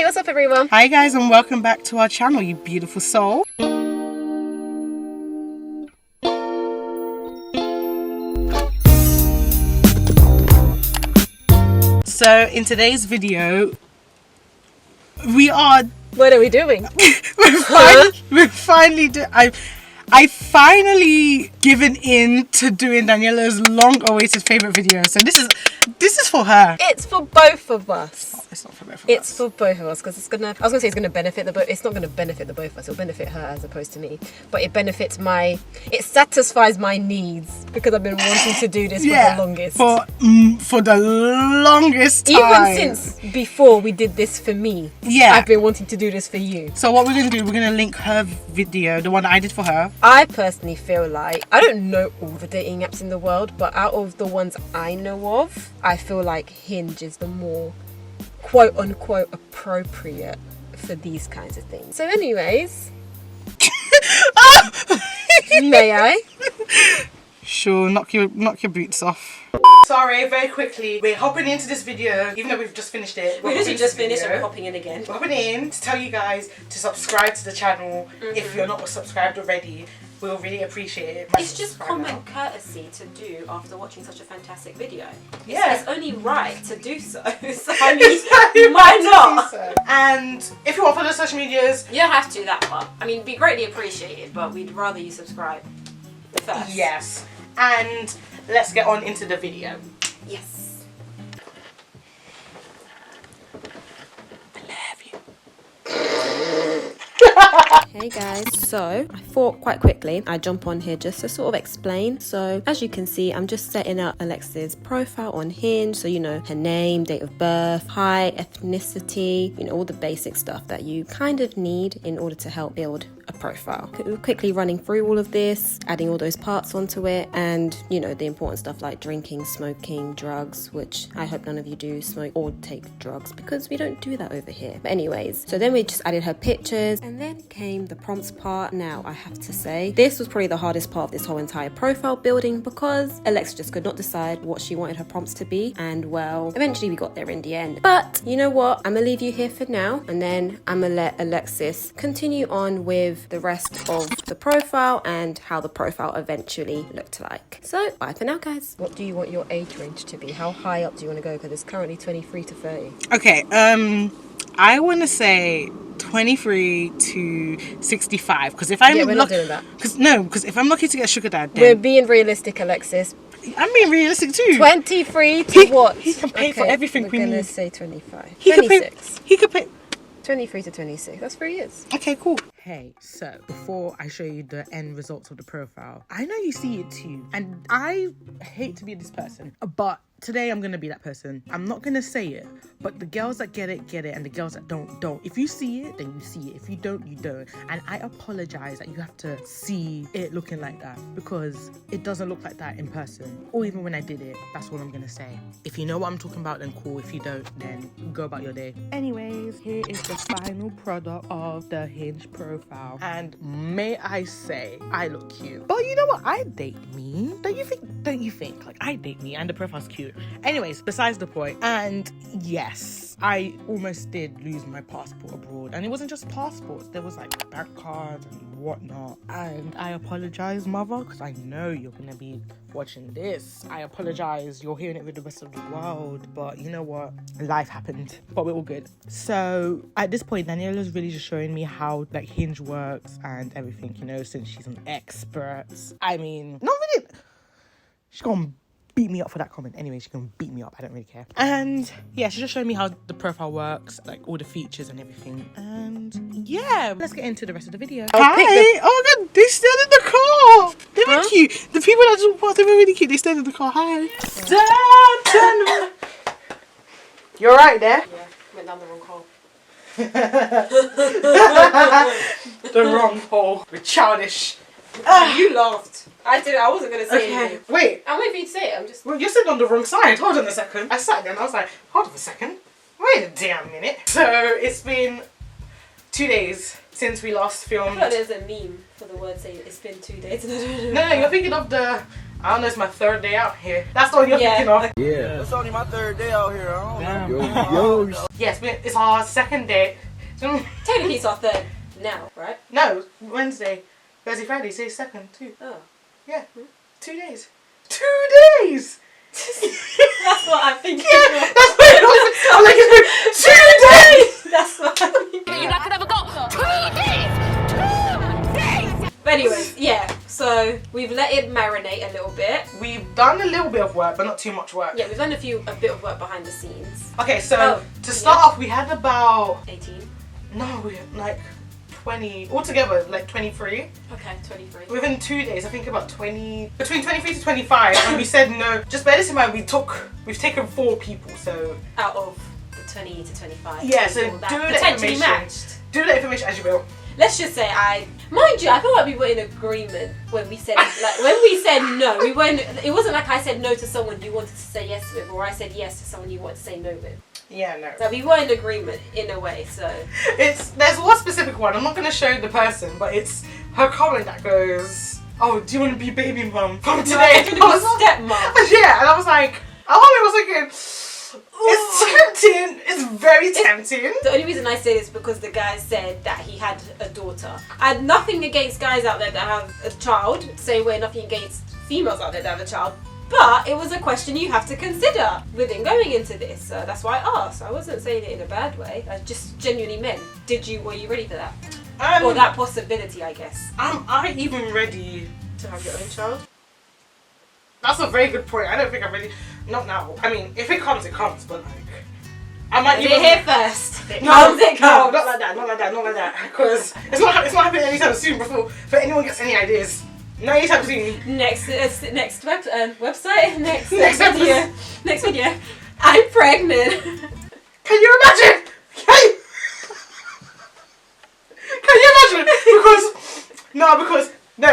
what's up everyone? Hi guys and welcome back to our channel, you beautiful soul. So in today's video, What are we doing? we're finally I finally given in to doing Daniela's long-awaited favorite video. So this is for her. It's for both of us. Oh, it's not for both of us. It's for both of us because it's gonna. I was gonna say it's gonna benefit the both. It's not gonna benefit the both of us. It'll benefit her as opposed to me. But it benefits it satisfies my needs because I've been wanting to do this for the longest. For the longest time. Even since before we did this for me. Yeah. I've been wanting to do this for you. So what we're gonna do? We're gonna link her video, the one that I did for her. I personally feel like, I don't know all the dating apps in the world, but out of the ones I know of, I feel like Hinge is the more quote unquote appropriate for these kinds of things. So anyways, may I? Sure, knock your boots off. Sorry, very quickly, we're hopping into this video, even though we've just finished it. We literally just finished and we're hopping in again. We're hopping in to tell you guys to subscribe to the channel if you're not subscribed already. We'll really appreciate it. It's just common courtesy to do after watching such a fantastic video. Yeah. It's only right to do so. So I mean, why not? So. And if you want to follow social medias, You don't have to that part. I mean, be greatly appreciated, but we'd rather you subscribe first. yes. And let's get on into the video. Yes. Hey guys, so I thought quite quickly I'd jump on here just to sort of explain. So as you can see, I'm just setting up Alexis' profile on Hinge, so you know her name, date of birth, height, ethnicity, you know, all the basic stuff that you kind of need in order to help build a profile. Quickly running through all of this, adding all those parts onto it, and you know the important stuff like drinking, smoking, drugs, which I hope none of you do smoke or take drugs because we don't do that over here. But anyways, so then we just added her pictures and then came the prompts part. Now I have to say this was probably the hardest part of this whole entire profile building because Alexis just could not decide what she wanted her prompts to be, and well, eventually we got there in the end. But you know what, I'm gonna leave you here for now and then I'm gonna let Alexis continue on with the rest of the profile and how the profile eventually looked like. So bye for now guys. What do you want your age range to be? How high up do you want to go? Because it's currently 23 to 30. Okay, I want to say 23 to 65 because if I'm we're not doing that. Because if I'm lucky to get a sugar dad, We're then being realistic, Alexis. I'm being realistic too. 23 to what? He can pay for everything we're we gonna need. say 25. He 26. could pay. 23 to 26. That's 3 years. Okay, cool. Hey, so before I show you the end results of the profile, I know you see it too, and I hate to be this person, but today I'm gonna be that person. I'm not gonna say it, but the girls that get it, and the girls that don't. If you see it, then you see it. If you don't, you don't. And I apologize that you have to see it looking like that because it doesn't look like that in person, or even when I did it. That's all I'm gonna say. If you know what I'm talking about, then cool. If you don't, then go about your day. Anyways, here is the final product of the Hinge profile, and may I say, I look cute. But you know what? I date me. Don't you think? Like, I date me, and the profile's cute. Anyways, besides the point. And yes, I almost did lose my passport abroad, and it wasn't just passports. There was like bank cards and whatnot. And I apologize, mother, because I know you're gonna be watching this. I apologize, you're hearing it with the rest of the world, but you know what, life happened, but we're all good. So at this point, Daniela's really just showing me how like Hinge works and everything, you know, since she's an expert. I mean, not really. She's gonna beat me up for that comment. Anyway, she can beat me up. I don't really care. And yeah, she just showed me how the profile works, like all the features and everything. And yeah, let's get into the rest of the video. Hi! Oh my god, they stayed in the car. They were cute. The people that just walked, they were really cute. They stayed in the car. Hi. You're right there. Yeah, went down the wrong hole. The wrong hole. We're childish. You laughed. I didn't. I wasn't gonna say anything. Wait. I'm waiting for you to say it. I'm just. Well, you're sitting on the wrong side. Hold on a second. I sat there and I was like, hold on a second. Wait a damn minute. So it's been 2 days since we last filmed. I thought there's a meme for the word saying it's been 2 days. No, you're thinking of the I don't know, it's my 3rd day out here. That's all you're thinking of. Yeah. It's only my 3rd day out here. I don't know. Yes, it's our 2nd day. Technically it's our 3rd now, right? No, Wednesday, Thursday, Friday, say 2nd too. Oh. Yeah, 2 days. 2 days! That's what I'm thinking. Yeah, that's what it was. I'm like, it's been 2 days! That's what I'm thinking. You're not gonna ever go 2 days! 2 days! But anyways, yeah. So we've let it marinate a little bit. We've done a little bit of work, but not too much work. Yeah, we've done a bit of work behind the scenes. Okay, so to start off, we had about 18. No, we had like 20 altogether, like 23. Okay, 23. Within 2 days, I think about 20, between 23 to 25, and we said no. Just bear this in mind, we've taken 4 people, so Out of the 20 to 25. yeah. So people that do the potentially information. matched. Do the information as you will. Let's just say mind you, I feel like we were in agreement when we said no. We weren't. It wasn't like I said no to someone you wanted to say yes with, or I said yes to someone you wanted to say no with. Yeah, no. So we were in agreement in a way. So There's one specific one. I'm not gonna show the person, but it's her comment that goes, "Oh, do you want to be baby mum from today?" I was stepmom. Yeah, and I was like, I was thinking, it's tempting. It's very tempting. The only reason I say this is because the guy said that he had a daughter. I had nothing against guys out there that have a child. Same way, nothing against females out there that have a child. But it was a question you have to consider within going into this. So that's why I asked. I wasn't saying it in a bad way. I just genuinely meant, were you ready for that? Or that possibility, I guess. Am I even ready? To have your own child? That's a very good point. I don't think I'm ready. Not now. I mean, if it comes, it comes. But like, I might Is even. it here first? It No, comes, it no, comes. not like that. Because it's not happening anytime soon before anyone gets any ideas. Not anytime soon. Next website. Next episode. video. Next video. I'm pregnant. Can you imagine? Can you imagine?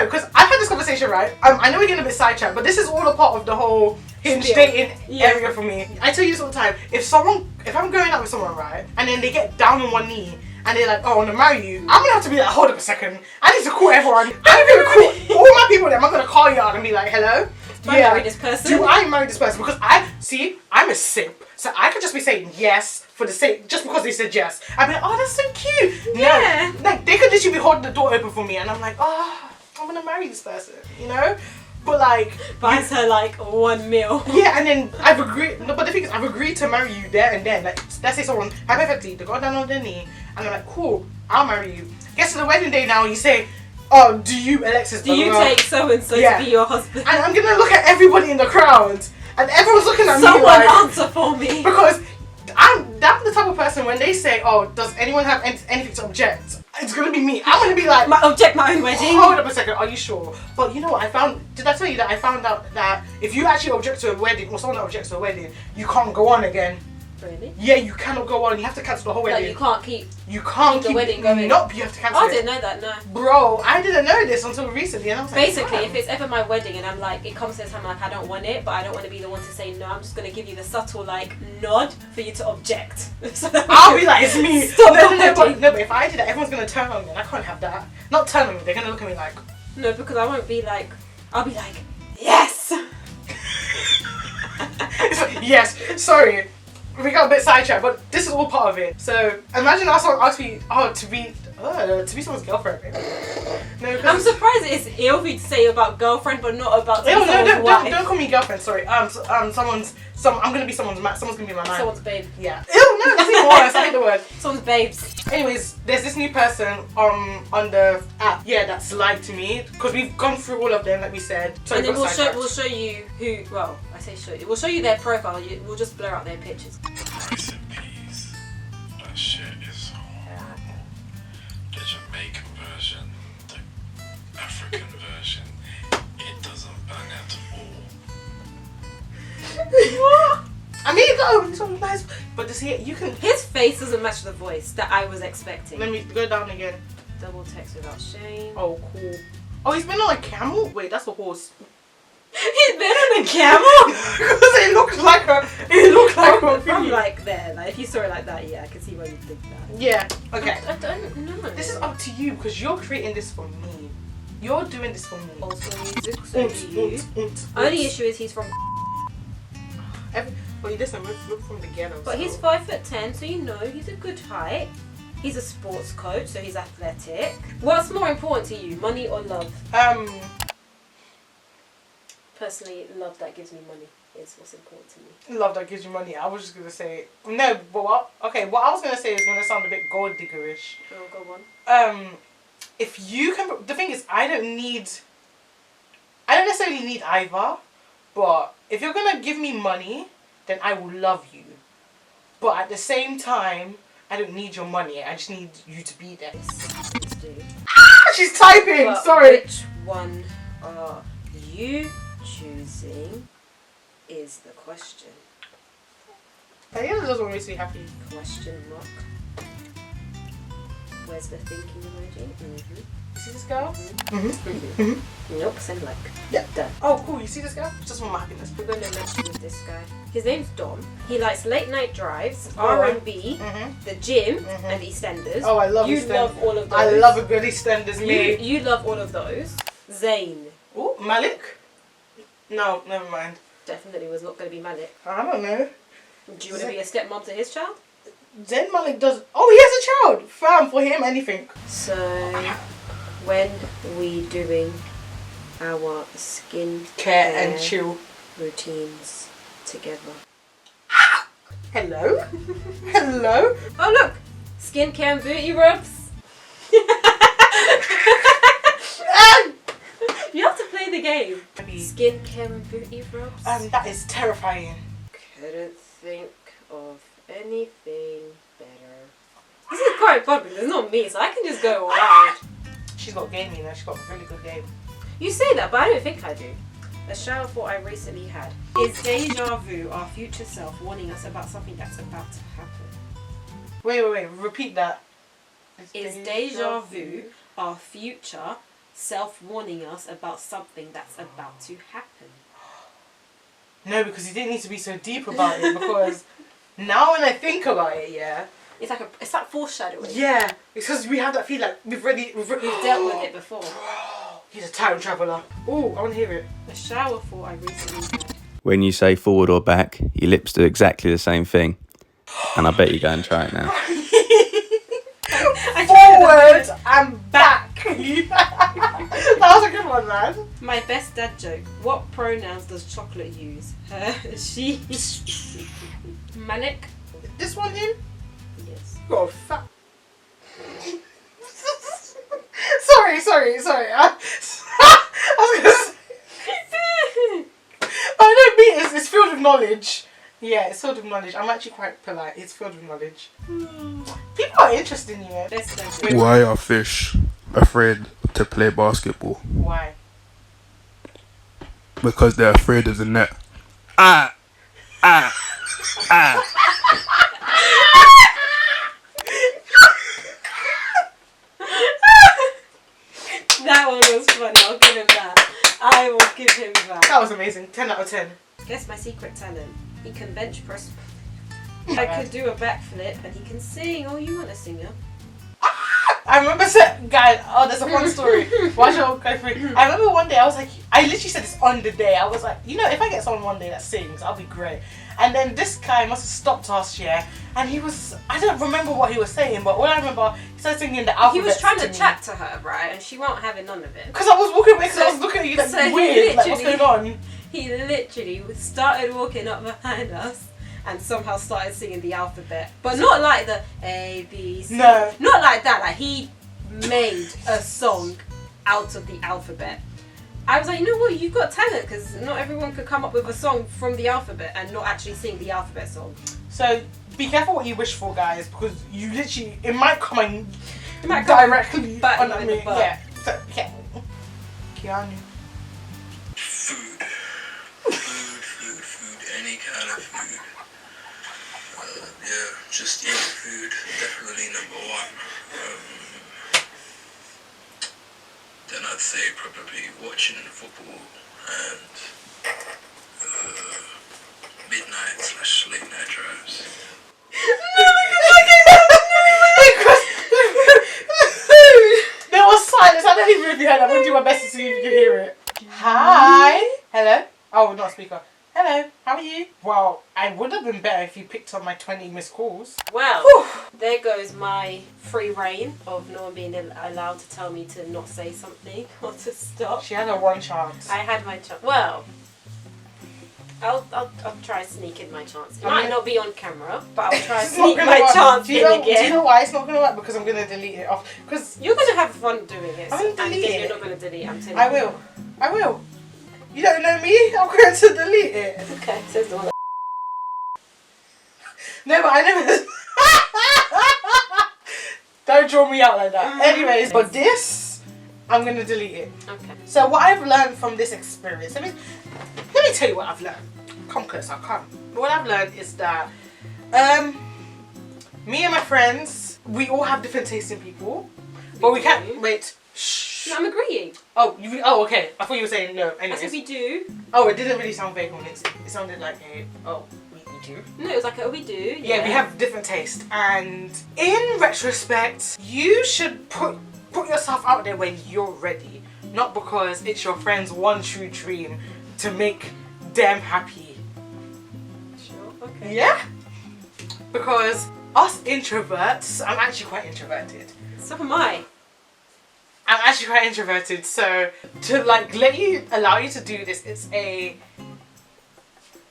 Because I've had this conversation, right? I know we're getting a bit sidetracked, but this is all a part of the whole Hinge dating area for me. I tell you this all the time. If I'm going out with someone, right, and then they get down on one knee and they're like, "Oh, I want to marry you," I'm gonna have to be like, "Hold up a second. I need to call everyone. I'm gonna call all my people. Then I'm gonna call you out and be like, "Hello, Do I marry this person? Do I marry this person?" Because I'm a simp, so I could just be saying yes for the sake, just because they said yes. I'd be like, "Oh, that's so cute." Yeah. No, like they could literally be holding the door open for me, and I'm like, "Oh, I'm gonna marry this person," you know. But like, buys her like 1 meal. yeah, and then I've agreed. No, but the thing is, I've agreed to marry you there and then. Like, let's say someone hypothetically they got down on their knee, and I'm like, "Cool, I'll marry you." Gets to the wedding day now, you say, "Oh, do you, Alexis? Do you take so and so to be your husband?" And I'm gonna look at everybody in the crowd, and everyone's looking at me Someone like, answer for me. because I'm the type of person when they say, "Oh, does anyone have anything to object?" It's gonna be me. I'm gonna be like, Object my own wedding. "Hold up a second, are you sure?" But you know what I found? Did I tell you that I found out that if you actually object to a wedding, or someone that objects to a wedding, you can't go on again. Really? Yeah, you cannot go on. You have to cancel the whole wedding. Like you can't keep. You can't the keep wedding going. Nope, you have to cancel I it. didn't know that. No. Bro, I didn't know this until recently, and I was like, Basically, "Damn." if it's ever my wedding and I'm like, it comes to a time like I don't want it, but I don't want to be the one to say no. I'm just gonna give you the subtle like nod for you to object. So that I'll be like, "It's me." Stop No, wedding. but if I do that, everyone's gonna turn on me, and I can't have that. Not turn on me. They're gonna look at me like. No, because I won't be like. I'll be like, yes. It's like, yes, sorry, we got a bit sidetracked, but this is all part of it. So imagine someone asked me, to be someone's girlfriend. No, I'm surprised it's ill for you to say about girlfriend, but not about someone's wife. don't call me girlfriend. Sorry. I'm gonna be someone's gonna be my man. Someone's babe. Yeah. Ew, no, that's even worse. I hate the word. Someone's babes. Anyways, there's this new person on the app. Yeah, that's lied to me because we've gone through all of them, like we said. So And then we'll show you who. Well, I say show you. We'll show you their profile. We'll just blur out their pictures. Recipes. That shit is horrible. The Jamaican version, the African version, it doesn't bang at all. I mean, it's so nice, but to see it, you can. His face doesn't match the voice that I was expecting. Let me go down again. Double text without shame. Oh, cool. Oh, he's been on a camel? Wait, that's a horse. He's been on a camel? Because it looked like a From thingy. like there. Like if you saw it like that, yeah, I can see why you'd think that. Yeah, okay. I don't know. This is up to you because you're creating this for me. You're doing this for me. Old school music, so do you. Only issue is he's from. Well, he doesn't. We're from the ghetto. But he's 5'10", so you know he's a good height. He's a sports coach, so he's athletic. What's more important to you, money or love? Personally, love that gives me money is what's important to me. Love that gives you money. I was just gonna say no, but what? Okay, what I was gonna say is gonna sound a bit gold diggerish. Oh, go on. If you can, the thing is, I don't necessarily need either, but if you're gonna give me money, then I will love you. But at the same time, I don't need your money. I just need you to be there. Let's do. She's typing. But sorry. which one are you choosing? Is the question. Diana doesn't make me happy. Question mark. Where's the thinking emoji? Mm-hmm. You see this girl? Nope, send like. Yeah. Done. Oh, cool. You see this girl? Just for my happiness. We're going to mention with this guy. His name's Dom. He likes late night drives, Alright. R&B, the gym, and EastEnders. Oh, I love You EastEnders. love all of those. I love a good EastEnders, me. You love all of those. Zayn Oh, Malik? No, never mind. definitely was not going to be Malik. I don't know. Do you want to be a stepmom to his child? Zayn Malik does. Oh, he has a child. Fam, for him, anything. So, when we doing our skin Care and chill. routines together? Hello? Hello? Oh look! Skincare and booty rubs. You have to play the game. Skincare and booty rubs. That is terrifying. Couldn't think of anything better. This is quite public. It's not me, so I can just go wild. She's got game, you know. She's got a really good game. You say that, but I don't think I do. A shower thought I recently had. Is deja vu our future self warning us about something that's about to happen? Wait. Repeat that. Is deja vu our future self warning us about something that's about to happen? No, because you didn't need to be so deep about it. Because now when I think about it, yeah. It's like foreshadowing. Yeah, because we have that feel like we've dealt with it before. He's a time traveller. Oh, I want to hear it. A shower thought I recently had. When you say forward or back, your lips do exactly the same thing. And I bet you go and try it now. Forward and back. That was a good one, man. My best dad joke. What pronouns does chocolate use? Her, she, Malik. This one, him? Yes. Oh, fat. sorry. I was gonna say. I don't mean it's filled with knowledge. Yeah, it's filled with knowledge. I'm actually quite polite. It's filled with knowledge. People are interested in you. Best dad joke. Why are fish afraid to play basketball? Why? Because they're afraid of the net. That one was fun. I'll give him that. I will give him that. That was amazing. 10 out of 10. Guess my secret talent. He can bench press. I could do a backflip and he can sing. Oh, you want a singer? I remember guys, there's a fun story. Watch out, go through. I remember one day I was like, I literally said this on the day. I was like, you know, if I get someone one day that sings, I'll be great. And then this guy must have stopped us, yeah. And he was, I don't remember what he was saying, but all I remember, he started singing the alphabet. He was trying to me. chat to her, right? And she won't have none of it. Because I was walking away, because I was looking at you like So he weird, like what's going literally- on? He literally started walking up behind us and somehow started singing the alphabet. But not like the A, B, C. No. Not like that. Like he made a song out of the alphabet. I was like, you know what? You've got talent because not everyone could come up with a song from the alphabet and not actually sing the alphabet song. So be careful what you wish for, guys, because you literally, it might come in It might come directly back on in me. the butt. Yeah. So, yeah. Keanu. Food, any kind of food. Yeah, just eat food, definitely number one. Then I'd say probably watching football and midnight/late night drives. There was silence. I don't even know if you heard that. What do you my best to see if you can hear it. Hi. Hello. Oh, not speaker. Hello. How are you? Well, I would have been better if you picked up my 20 missed calls. Well, Whew. there goes my free reign of no one being allowed to tell me to not say something or to stop. She had a one chance. I had my chance. Well, I'll try to sneak in my chance. It I might mean- not be on camera, but I'll try to It's not sneak gonna my work. chance Do in you know again. why it's not going to work? Because I'm going to delete it off. Because You're gonna have fun doing it. I'm gonna and delete again, it. you're not gonna delete. I'm telling I you. will. I will. You don't know me? I'm going to delete it. Okay, says the one. No, but I never. Don't draw me out like that. Anyways, but this, I'm going to delete it. Okay. So what I've learned from this experience, let me tell you what I've learned. Come close, I'll come. What I've learned is that me and my friends, we all have different tastes in people, but we can't wait. Shh. No, I'm agreeing. Oh, okay. I thought you were saying no. I said Anyways. we do. Oh, it didn't really sound vague on it. It sounded like a we do. No, it was like, oh, we do. Yeah, we have different taste, and in retrospect, you should put yourself out there when you're ready, not because it's your friend's one true dream to make them happy. Sure. Okay. Yeah? Because us introverts, I'm actually quite introverted. So am I. I'm actually quite introverted, so to like allow you to do this, it's a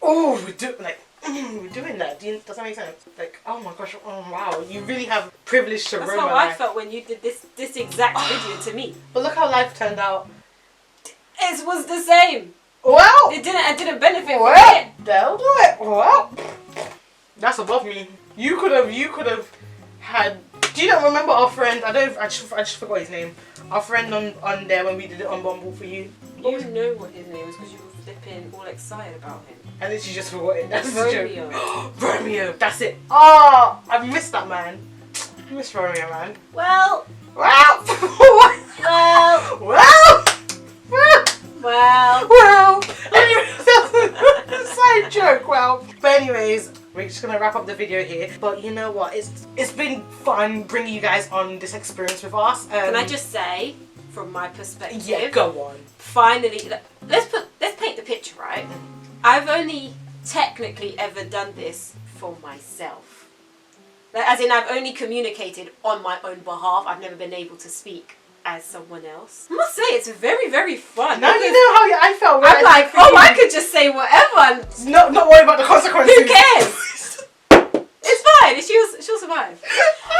we're doing that. Does that make sense? Like, oh my gosh, oh wow, you really have privilege to That's ruin how my I life. felt when you did this exact video to me. But look how life turned out. It was the same. Well, I didn't benefit from well, it. they'll do it. Well, that's above me. You could have had. Do you not remember our friend? I just forgot his name. Our friend on there when we did it on Bumble for you. You know what his name was because you were flipping all excited about him. And then she just forgot it. That's the Romeo. joke. Romeo. That's it. Oh, I missed that man. I miss Romeo, man. Well, Wow. well, Wow. well. Well. That's a side joke. Well. But anyways, we're just gonna wrap up the video here. But you know what? It's been fun bringing you guys on this experience with us. Can I just say, from my perspective, Yeah, go on. finally, let's paint the picture, right? I've only technically ever done this for myself. Like, as in, I've only communicated on my own behalf. I've never been able to speak as someone else. I must say, it's very, very fun. Now you because know how I felt. when I'm I like, did it for oh, you. I could just say whatever. And Not worry about the consequences. who cares? It's fine. She'll survive.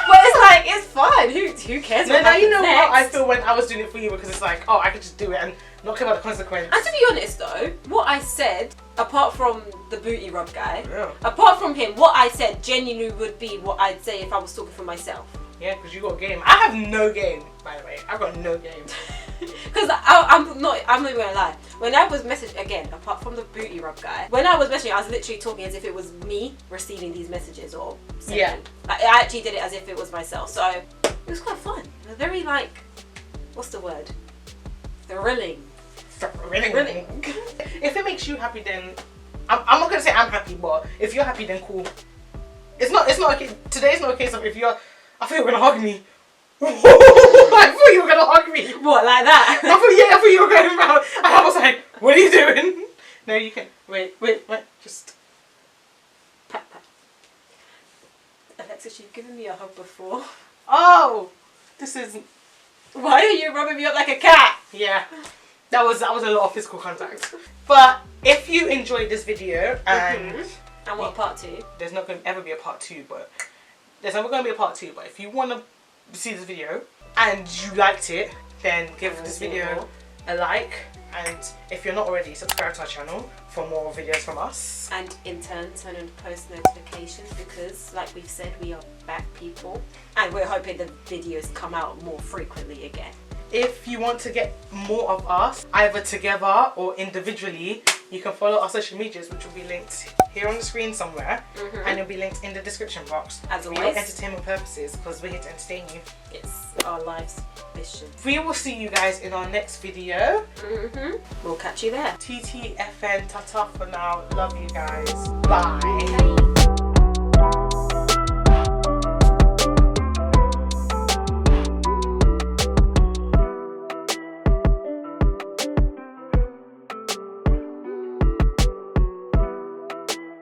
But it's like, it's fine. Who cares? No, what now you know happens how I next? feel when I was doing it for you, because it's like, oh, I could just do it and not care about the consequence. And to be honest though, what I said, apart from the booty rub guy, Yeah. apart from him, what I said genuinely would be what I'd say if I was talking for myself. Yeah, because you got game. I have no game, by the way. I've got no game. Because I'm not even gonna lie. When I was messaging, again, apart from the booty rub guy, when I was messaging, I was literally talking as if it was me receiving these messages or sending. Yeah. Like, I actually did it as if it was myself. So it was quite fun. It was very like, what's the word? Thrilling. Really? If it makes you happy, then I'm not gonna say I'm happy, but if you're happy, then cool. It's not okay. Today's not a case of if you're. I thought you were gonna hug me. I thought you were gonna hug me. What, like that? I thought you were going around. And I was like, what are you doing? No, you can. Wait. Just. Pat, pat. Alexis, you've given me a hug before. Oh, this is. Why are you rubbing me up like a cat? Yeah. That was a lot of physical contact. But if you enjoyed this video and And what, part 2? there's not going to ever be a part 2, but there's never going to be a part 2. But if you want to see this video and you liked it, then give this video a like. And if you're not already, subscribe to our channel for more videos from us. And in turn, turn on post notifications because, like we've said, we are back people. And we're hoping the videos come out more frequently again. If you want to get more of us, either together or individually, you can follow our social medias, which will be linked here on the screen somewhere, and it'll be linked in the description box. As for your always. entertainment purposes, because we're here to entertain you. It's our life's mission. We will see you guys in our next video. We'll catch you there. TTFN, ta-ta for now. Love you guys. Bye. Bye.